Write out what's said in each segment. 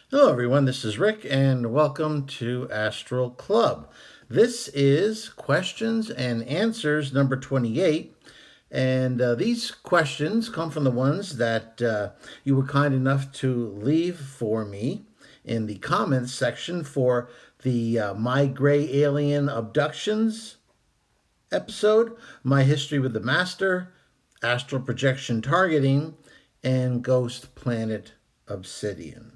Hello, everyone. This is Rick, and welcome to Astral Club. This is questions and answers number 28. And these questions come from the ones that you were kind enough to leave for me in the comments section for the My Grey Alien Abductions episode, My History with the Master, Astral Projection Targeting, and Ghost Planet Obsidian.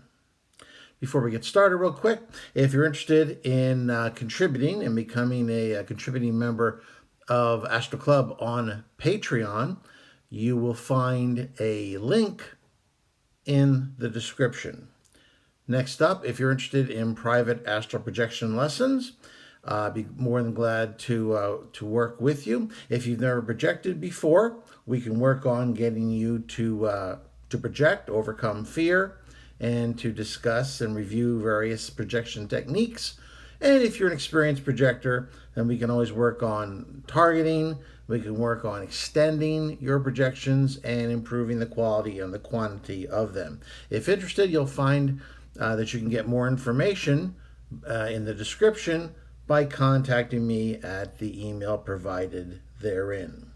Before we get started, real quick, if you're interested in contributing and becoming a contributing member of Astral Club on Patreon, you will find a link in the description. Next up, if you're interested in private astral projection lessons, I'd be more than glad to work with you. If you've never projected before, we can work on getting you to project, overcome fear, and to discuss and review various projection techniques. And if you're an experienced projector, then we can always work on targeting. We can work on extending your projections and improving the quality and the quantity of them. If interested, you'll find that you can get more information in the description by contacting me at the email provided therein.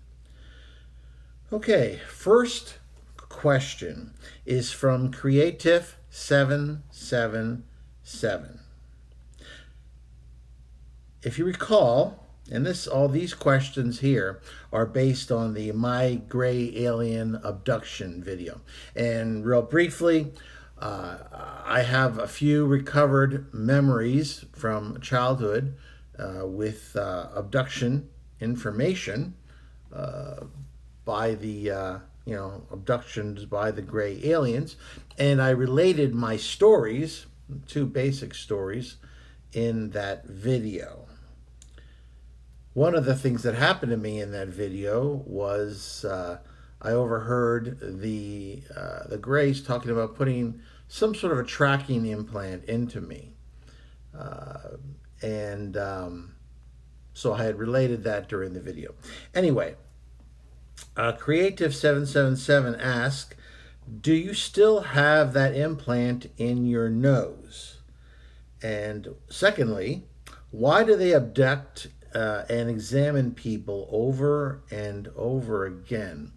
Okay, first question is from Creative 777. If you recall, and all these questions here are based on the My Grey Alien Abduction video. And real briefly, I have a few recovered memories from childhood with abduction information by the abductions by the gray aliens, and I related my stories, two basic stories, in that video. One of the things that happened to me in that video was I overheard the Greys talking about putting some sort of a tracking implant into me, and so I had related that during the video. Anyway, Creative 777 asks, do you still have that implant in your nose? And secondly, why do they abduct and examine people over and over again?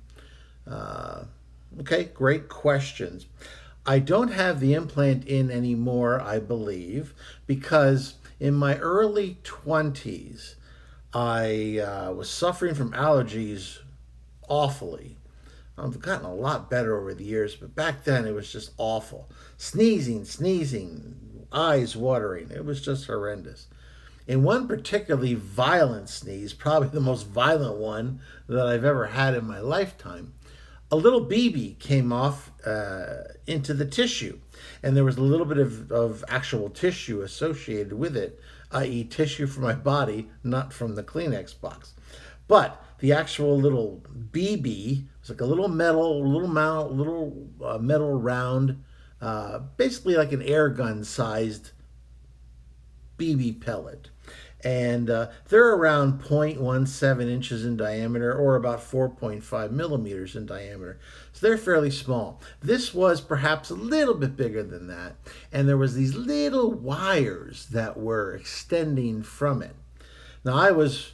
Okay, great questions. I don't have the implant in anymore, I believe, because in my early 20s, I was suffering from allergies awfully. I've gotten a lot better over the years, but back then it was just awful. Sneezing, eyes watering. It was just horrendous. In one particularly violent sneeze, probably the most violent one that I've ever had in my lifetime, a little BB came off into the tissue, and there was a little bit of actual tissue associated with it, i.e., tissue from my body, not from the Kleenex box. But the actual little BB was like a little metal round, basically like an air gun sized BB pellet. And they're around 0.17 inches in diameter, or about 4.5 millimeters in diameter. So they're fairly small. This was perhaps a little bit bigger than that. And there was these little wires that were extending from it. Now I was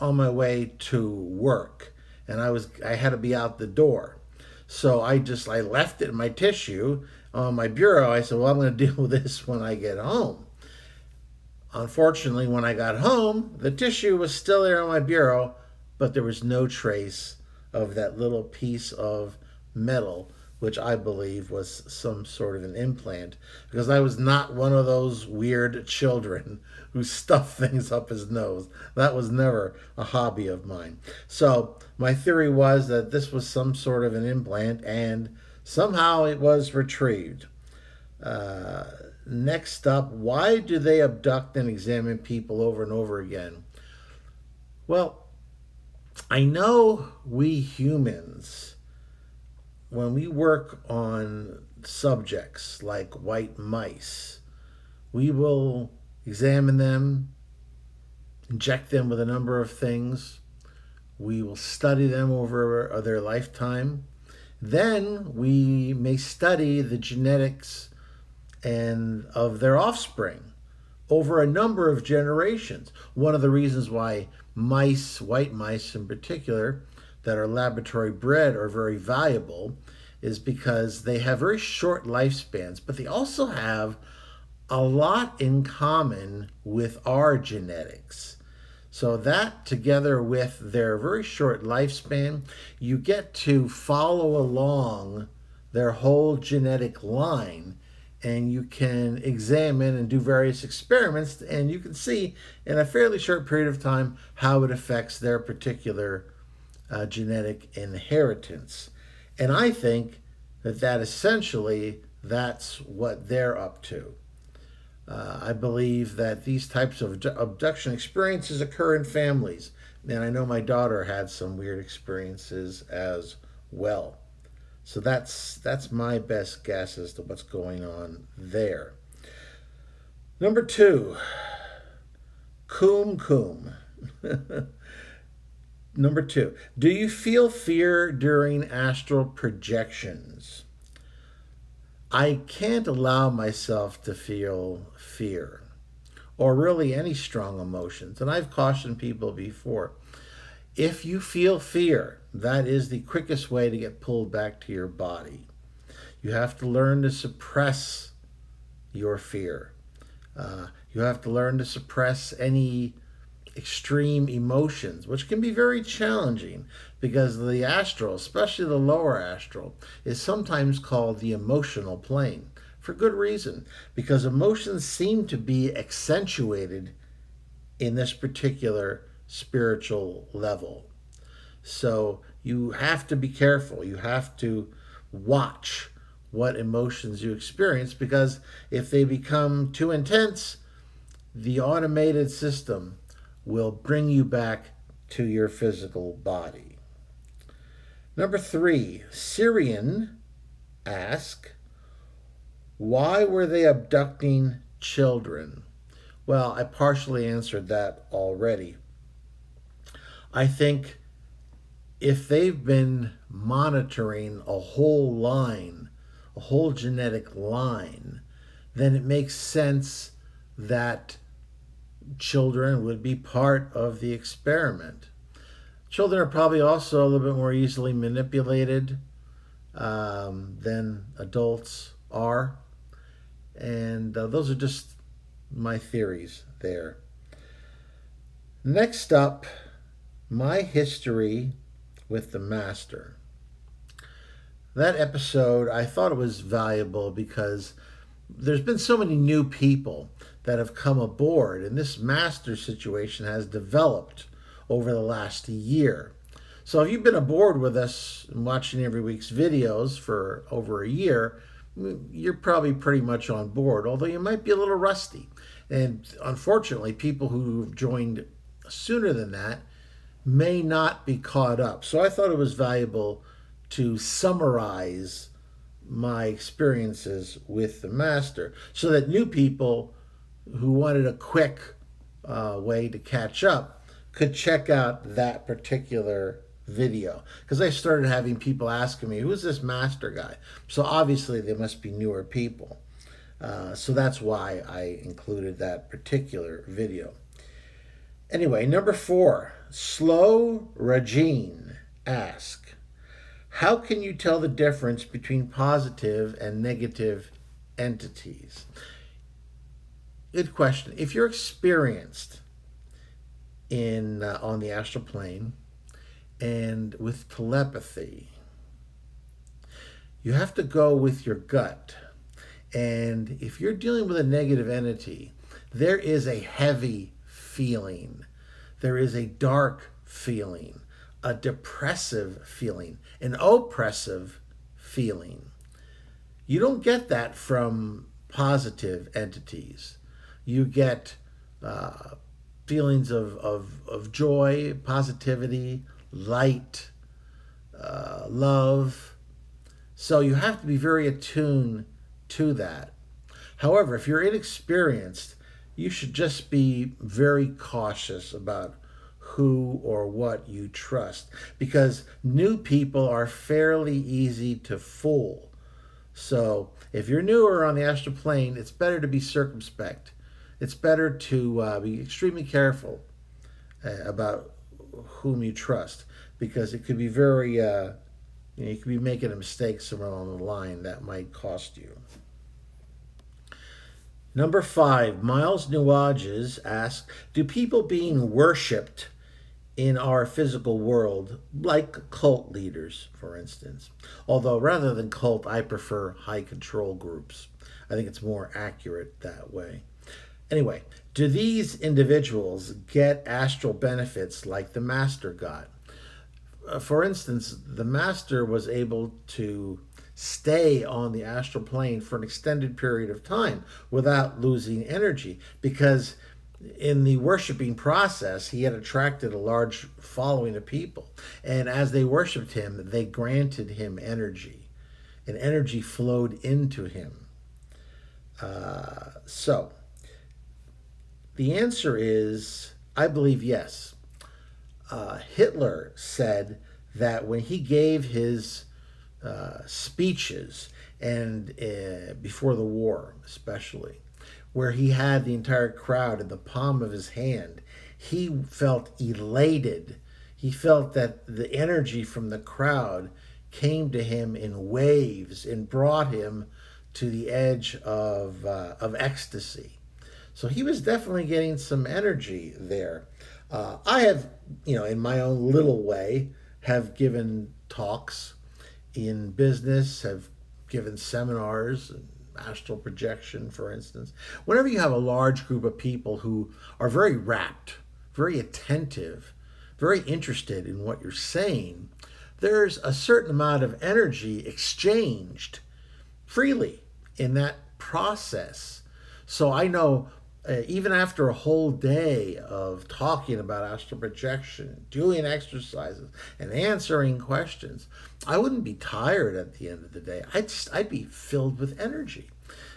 on my way to work, and I had to be out the door. So I left it in my tissue on my bureau. I said, well, I'm going to deal with this when I get home. Unfortunately, when I got home, the tissue was still there on my bureau, but there was no trace of that little piece of metal, which I believe was some sort of an implant, because I was not one of those weird children who stuff things up his nose. That was never a hobby of mine. So my theory was that this was some sort of an implant, and somehow it was retrieved. Next up, why do they abduct and examine people over and over again? Well, I know we humans, when we work on subjects like white mice, we will examine them, inject them with a number of things. We will study them over their lifetime. Then we may study the genetics and of their offspring over a number of generations. One of the reasons why mice, white mice in particular, that are laboratory bred are very valuable is because they have very short lifespans, but they also have a lot in common with our genetics. So that together with their very short lifespan, you get to follow along their whole genetic line, and you can examine and do various experiments, and you can see in a fairly short period of time how it affects their particular genetic inheritance. And I think that essentially that's what they're up to. I believe that these types of abduction experiences occur in families. And I know my daughter had some weird experiences as well. So that's my best guess as to what's going on there. Number 2, Coom Coom. Number 2, do you feel fear during astral projections? I can't allow myself to feel fear or really any strong emotions. And I've cautioned people before, if you feel fear, that is the quickest way to get pulled back to your body. You have to learn to suppress your fear. You have to learn to suppress any extreme emotions, which can be very challenging because the astral, especially the lower astral, is sometimes called the emotional plane for good reason, because emotions seem to be accentuated in this particular spiritual level. So you have to be careful. You have to watch what emotions you experience, because if they become too intense, the automated system will bring you back to your physical body. Number 3, Syrian ask, why were they abducting children? Well, I partially answered that already. I think if they've been monitoring a whole line, a whole genetic line, then it makes sense that children would be part of the experiment. Children are probably also a little bit more easily manipulated than adults are. And those are just my theories there. Next up, my history with the master. That episode, I thought it was valuable because there's been so many new people that have come aboard, and this master situation has developed over the last year. So if you've been aboard with us and watching every week's videos for over a year, you're probably pretty much on board, although you might be a little rusty. And unfortunately, people who've joined sooner than that may not be caught up. So I thought it was valuable to summarize my experiences with the master so that new people who wanted a quick way to catch up could check out that particular video, because I started having people asking me, who's this master guy? So obviously they must be newer people. So that's why I included that particular video. Anyway, number 4, Slow Rajeen ask, how can you tell the difference between positive and negative entities? Good question. If you're experienced in on the astral plane and with telepathy, you have to go with your gut. And if you're dealing with a negative entity, there is a heavy feeling. There is a dark feeling, a depressive feeling, an oppressive feeling. You don't get that from positive entities. You get feelings of joy, positivity, light, love. So you have to be very attuned to that. However, if you're inexperienced, you should just be very cautious about who or what you trust, because new people are fairly easy to fool. So if you're newer on the astral plane, it's better to be circumspect. It's better to be extremely careful about whom you trust, because it could be you could be making a mistake somewhere along the line that might cost you. Number 5, Miles Nuages asks, do people being worshipped in our physical world, like cult leaders, for instance? Although rather than cult, I prefer high control groups. I think it's more accurate that way. Anyway, do these individuals get astral benefits like the master got? For instance, the master was able to stay on the astral plane for an extended period of time without losing energy, because in the worshiping process, he had attracted a large following of people. And as they worshiped him, they granted him energy, and energy flowed into him. So, the answer is, I believe, yes. Hitler said that when he gave his speeches, and before the war especially, where he had the entire crowd in the palm of his hand, he felt elated. He felt that the energy from the crowd came to him in waves and brought him to the edge of ecstasy. So he was definitely getting some energy there. I have, in my own little way, have given talks in business, have given seminars, astral projection, for instance. Whenever you have a large group of people who are very rapt, very attentive, very interested in what you're saying, there's a certain amount of energy exchanged freely in that process. So I know even after a whole day of talking about astral projection, doing exercises, and answering questions, I wouldn't be tired at the end of the day. I'd be filled with energy,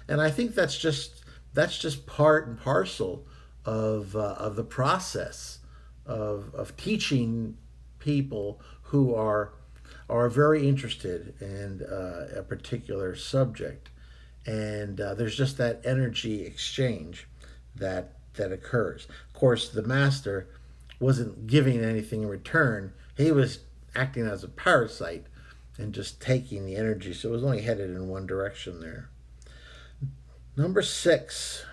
and I think that's just part and parcel of the process of teaching people who are very interested in a particular subject, and there's just that energy exchange that occurs. Of course, the master wasn't giving anything in return. He was acting as a parasite and just taking the energy, so it was only headed in one direction there. Number 6,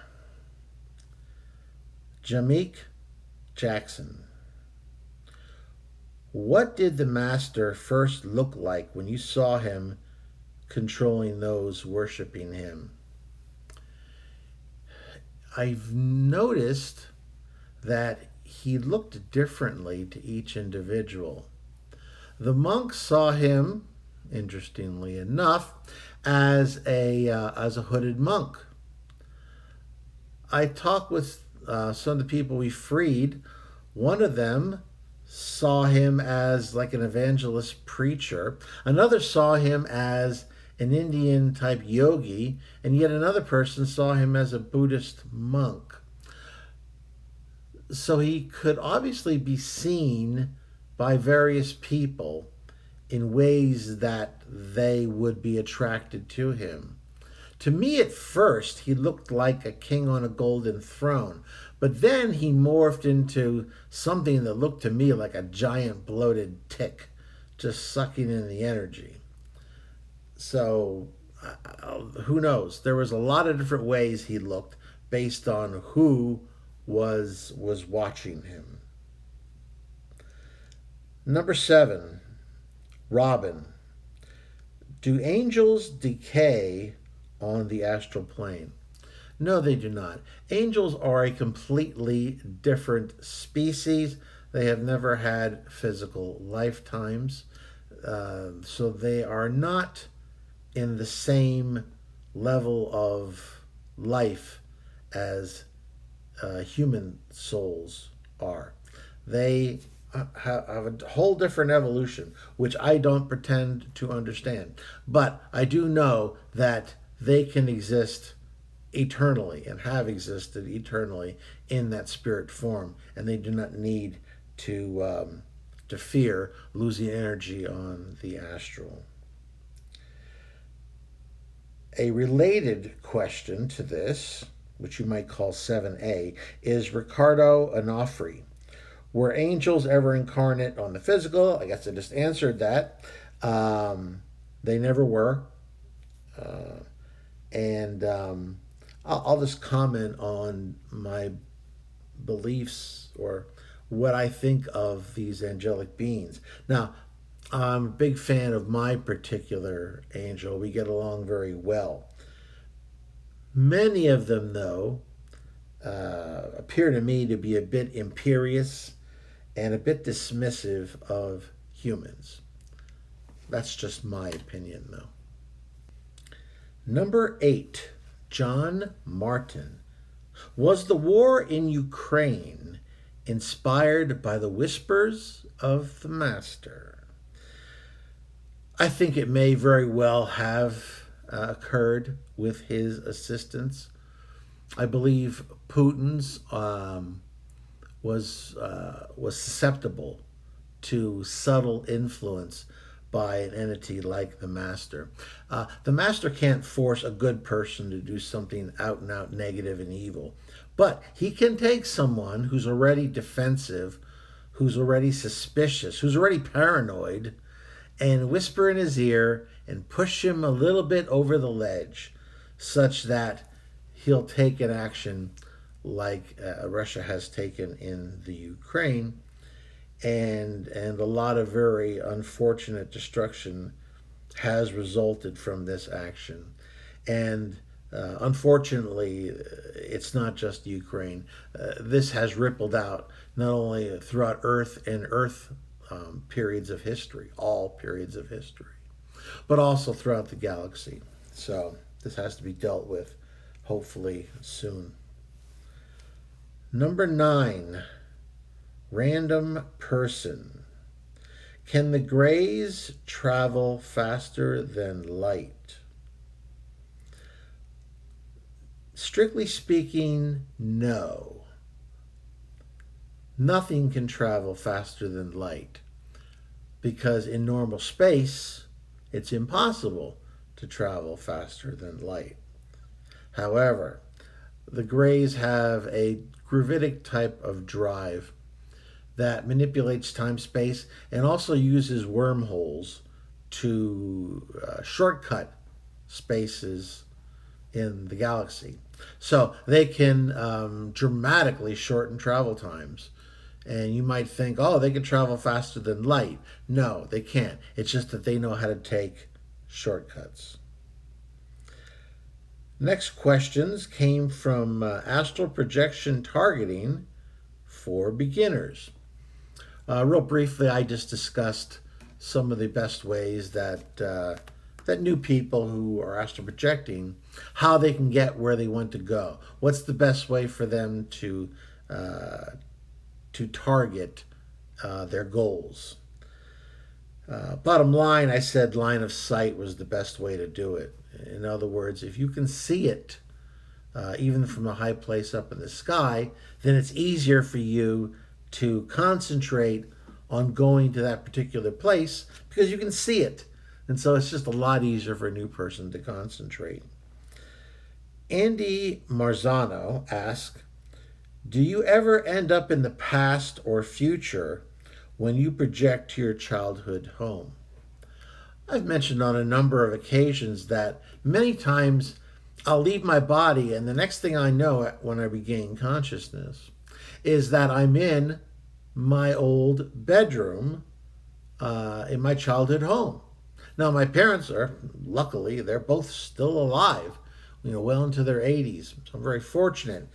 Jamik Jackson. What did the master first look like when you saw him controlling those worshiping him? I've noticed that he looked differently to each individual. The monks saw him, interestingly enough, as a hooded monk. I talked with some of the people we freed. One of them saw him as like an evangelist preacher. Another saw him as an Indian type yogi, and yet another person saw him as a Buddhist monk. So he could obviously be seen by various people in ways that they would be attracted to him. To me, at first, he looked like a king on a golden throne, but then he morphed into something that looked to me like a giant bloated tick, just sucking in the energy. So, who knows? There was a lot of different ways he looked based on who was watching him. Number 7, Robin. Do angels decay on the astral plane? No, they do not. Angels are a completely different species. They have never had physical lifetimes, so they are not in the same level of life as human souls are. They have a whole different evolution, which I don't pretend to understand. But I do know that they can exist eternally and have existed eternally in that spirit form, and they do not need to fear losing energy on the astral. A related question to this, which you might call 7A, is Ricardo Onofre. Were angels ever incarnate on the physical? I guess I just answered that. They never were. And I'll just comment on my beliefs or what I think of these angelic beings. Now, I'm a big fan of my particular angel. We get along very well. Many of them, though, appear to me to be a bit imperious and a bit dismissive of humans. That's just my opinion, though. Number 8, John Martin. Was the war in Ukraine inspired by the whispers of the Master? I think it may very well have occurred with his assistance. I believe Putin's was susceptible to subtle influence by an entity like the Master. The Master can't force a good person to do something out and out negative and evil, but he can take someone who's already defensive, who's already suspicious, who's already paranoid, and whisper in his ear and push him a little bit over the ledge such that he'll take an action like Russia has taken in the Ukraine, and a lot of very unfortunate destruction has resulted from this action. And unfortunately, it's not just Ukraine. This has rippled out not only throughout Earth and Earth periods of history, all periods of history, but also throughout the galaxy. So this has to be dealt with, hopefully, soon. Number 9. Random person. Can the Greys travel faster than light? Strictly speaking, no. Nothing can travel faster than light because in normal space, it's impossible to travel faster than light. However, the Greys have a gravitic type of drive that manipulates time-space and also uses wormholes to shortcut spaces in the galaxy. So they can dramatically shorten travel times. And you might think, oh, they can travel faster than light. No, they can't. It's just that they know how to take shortcuts. Next questions came from Astral Projection Targeting for Beginners. Real briefly, I just discussed some of the best ways that that new people who are astral projecting, how they can get where they want to go. What's the best way for them to target their goals? Bottom line, I said line of sight was the best way to do it. In other words, if you can see it, even from a high place up in the sky, then it's easier for you to concentrate on going to that particular place because you can see it. And so it's just a lot easier for a new person to concentrate. Andy Marzano asks, do you ever end up in the past or future when you project to your childhood home? I've mentioned on a number of occasions that many times I'll leave my body and the next thing I know when I regain consciousness is that I'm in my old bedroom in my childhood home. Now, my parents are, luckily, they're both still alive, well into their 80s. So I'm very fortunate.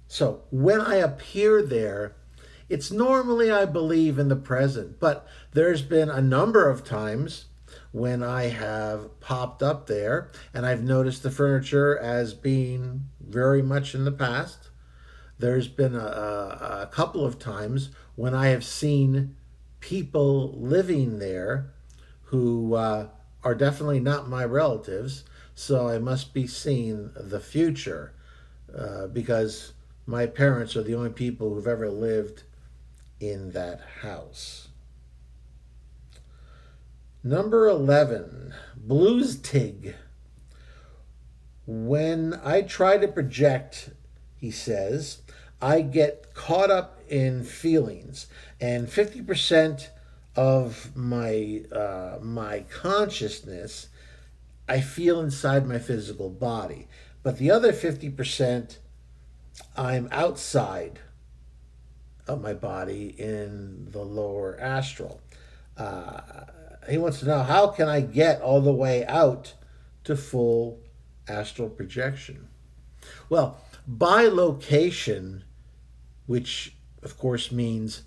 So when I appear there, it's normally, I believe, in the present. But there's been a number of times when I have popped up there and I've noticed the furniture as being very much in the past. There's been a couple of times when I have seen people living there who are definitely not my relatives, so I must be seeing the future because my parents are the only people who've ever lived in that house. Number 11, Blues Tig When I try to project, he says, I get caught up in feelings, and 50% of my consciousness I feel inside my physical body, but the other 50% I'm outside of my body in the lower astral. Uh, he wants to know, how can I get all the way out to full astral projection? Well, bilocation, which of course means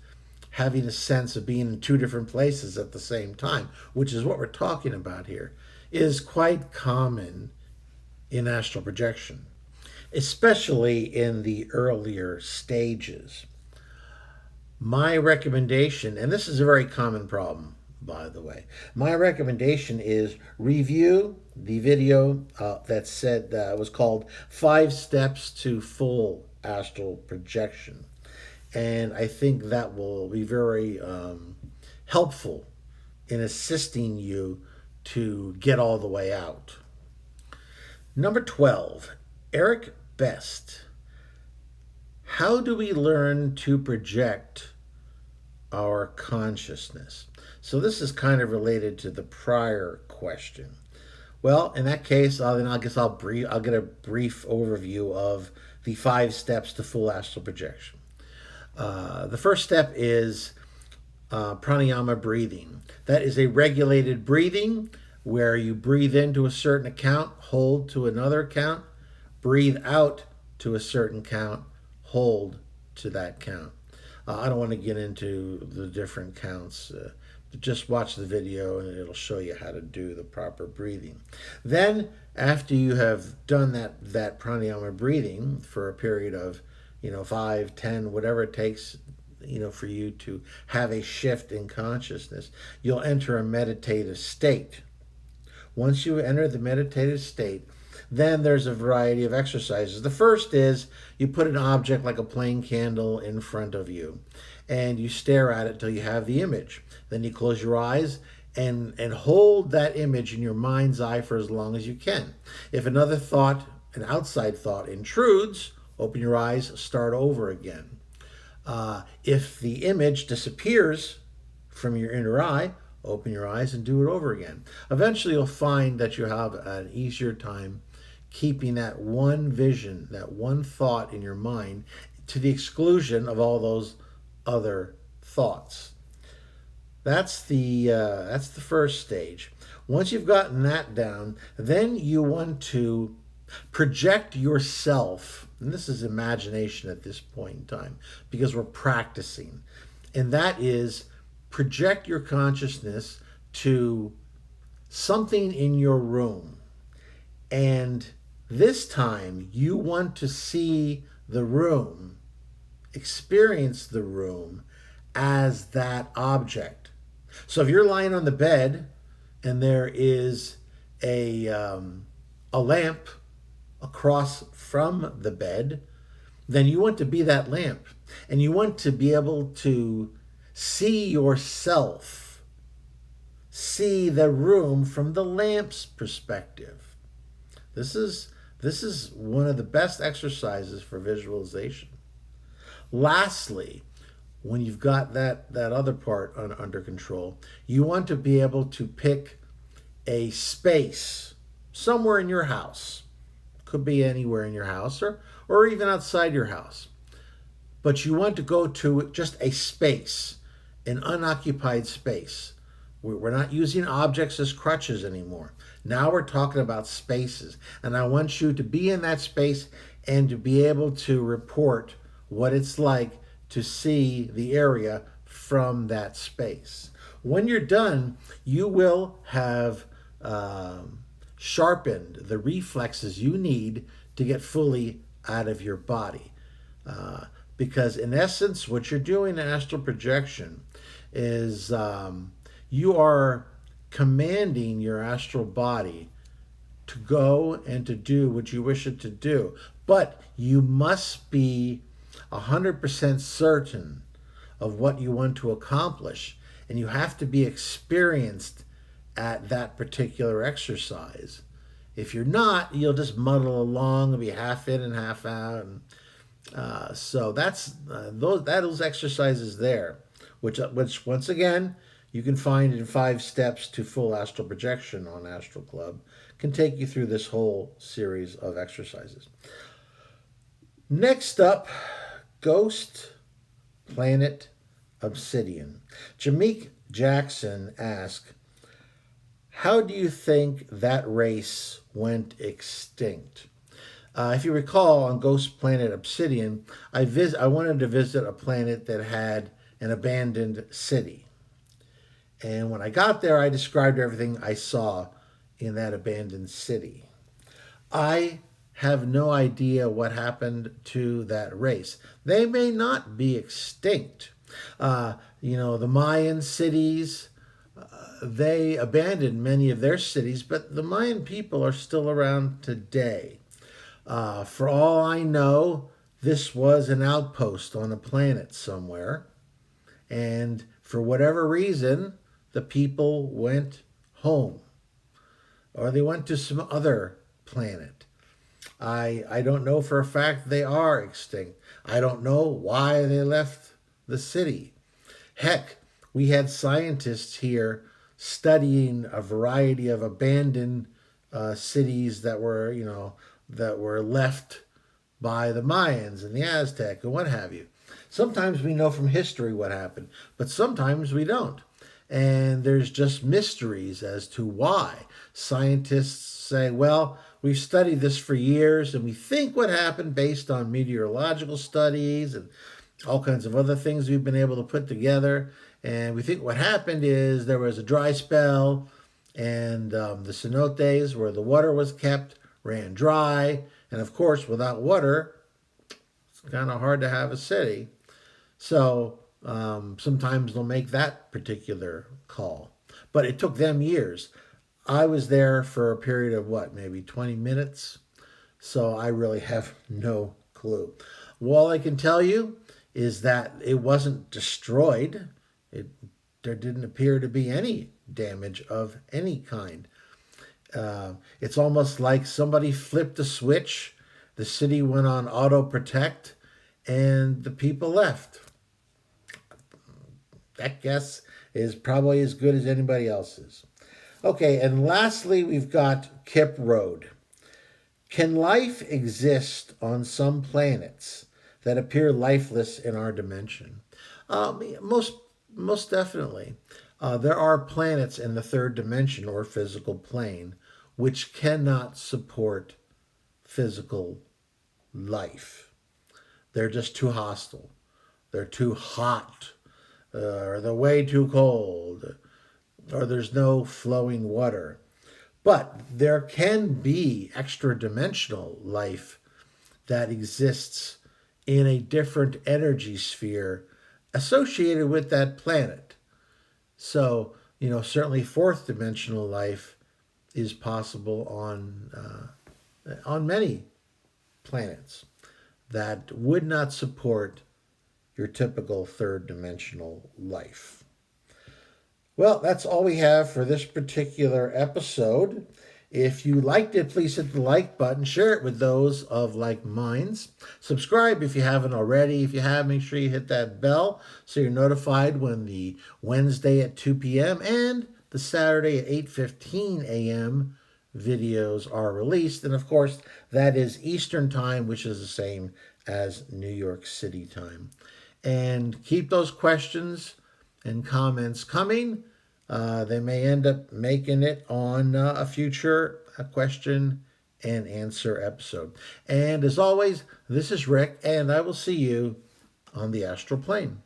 having a sense of being in two different places at the same time, which is what we're talking about here, is quite common in astral projection, especially in the earlier stages. My recommendation, and this is a very common problem, by the way, my recommendation is review the video that said was called 5 Steps to Full Astral Projection. And I think that will be very helpful in assisting you to get all the way out. Number 12, Eric Best. How do we learn to project our consciousness? So this is kind of related to the prior question. Well, in that case, I guess I'll get a brief overview of the 5 steps to full astral projection. The first step is pranayama breathing. That is a regulated breathing where you breathe into a certain count, hold to another count, breathe out to a certain count, hold to that count. I don't want to get into the different counts. Just watch the video and it'll show you how to do the proper breathing. Then, after you have done that pranayama breathing for a period of 5, 10, whatever it takes, for you to have a shift in consciousness, you'll enter a meditative state. Once you enter the meditative state, then there's a variety of exercises. The first is you put an object like a plain candle in front of you and you stare at it till you have the image. Then you close your eyes and hold that image in your mind's eye for as long as you can. If another thought, an outside thought, intrudes, open your eyes, start over again. If the image disappears from your inner eye, open your eyes and do it over again. Eventually you'll find that you have an easier time keeping that one vision, that one thought in your mind, to the exclusion of all those other thoughts. That's the first stage. Once you've gotten that down, then you want to project yourself, and this is imagination at this point in time because we're practicing, and that is project your consciousness to something in your room. And this time you want to see the room, experience the room as that object. So if you're lying on the bed and there is a lamp across from the bed, then you want to be that lamp. And you want to be able to see yourself, see the room from the lamp's perspective. This is one of the best exercises for visualization. Lastly, when you've got that other part under control, you want to be able to pick a space somewhere in your house. Could be anywhere in your house or even outside your house. But you want to go to just a space, an unoccupied space. We're not using objects as crutches anymore. Now we're talking about spaces. And I want you to be in that space and to be able to report what it's like to see the area from that space. When you're done, you will have sharpened the reflexes you need to get fully out of your body. Because in essence, what you're doing in astral projection is you are commanding your astral body to go and to do what you wish it to do. But you must be 100% certain of what you want to accomplish. And you have to be experienced at that particular exercise If you're not, you'll just muddle along and be half in and half out. And so that's those exercises there, which once again you can find in 5 steps to full astral projection on Astral Club. Can take you through this whole series of exercises. Next up, Ghost Planet Obsidian. Jamik Jackson asked, how do you think that race went extinct? If you recall, on Ghost Planet Obsidian, I wanted to visit a planet that had an abandoned city. And when I got there, I described everything I saw in that abandoned city. I have no idea what happened to that race. They may not be extinct. The Mayan cities, they abandoned many of their cities, but the Mayan people are still around today. For all I know, this was an outpost on a planet somewhere. And for whatever reason, the people went home. Or they went to some other planet. I don't know for a fact they are extinct. I don't know why they left the city. Heck, we had scientists here studying a variety of abandoned cities that were, that were left by the Mayans and the Aztec and what have you. Sometimes we know from history what happened, but sometimes we don't. And there's just mysteries as to why. Scientists say, well, we've studied this for years and we think what happened based on meteorological studies and all kinds of other things we've been able to put together. And we think what happened is there was a dry spell and the cenotes where the water was kept ran dry. And of course, without water, it's kind of hard to have a city. So sometimes they'll make that particular call. But it took them years. I was there for a period of maybe 20 minutes. So I really have no clue. All I can tell you is that it wasn't destroyed. There didn't appear to be any damage of any kind. It's almost like somebody flipped a switch, the city went on auto protect, and the people left. That guess is probably as good as anybody else's. Okay, and lastly, we've got Kip Road. Can life exist on some planets that appear lifeless in our dimension? Most definitely. There are planets in the third dimension or physical plane which cannot support physical life. They're just too hostile. They're too hot. Or they're way too cold. Or there's no flowing water. But there can be extra dimensional life that exists in a different energy sphere associated with that planet. So, certainly fourth dimensional life is possible on many planets that would not support your typical third dimensional life. Well, that's all we have for this particular episode. If you liked it, please hit the like button. Share it with those of like minds. Subscribe if you haven't already. If you have, make sure you hit that bell so you're notified when the Wednesday at 2 p.m. and the Saturday at 8:15 a.m. videos are released. And of course, that is Eastern time, which is the same as New York City time. And keep those questions and comments coming. They may end up making it on a future question and answer episode. And as always, this is Rick, and I will see you on the astral plane.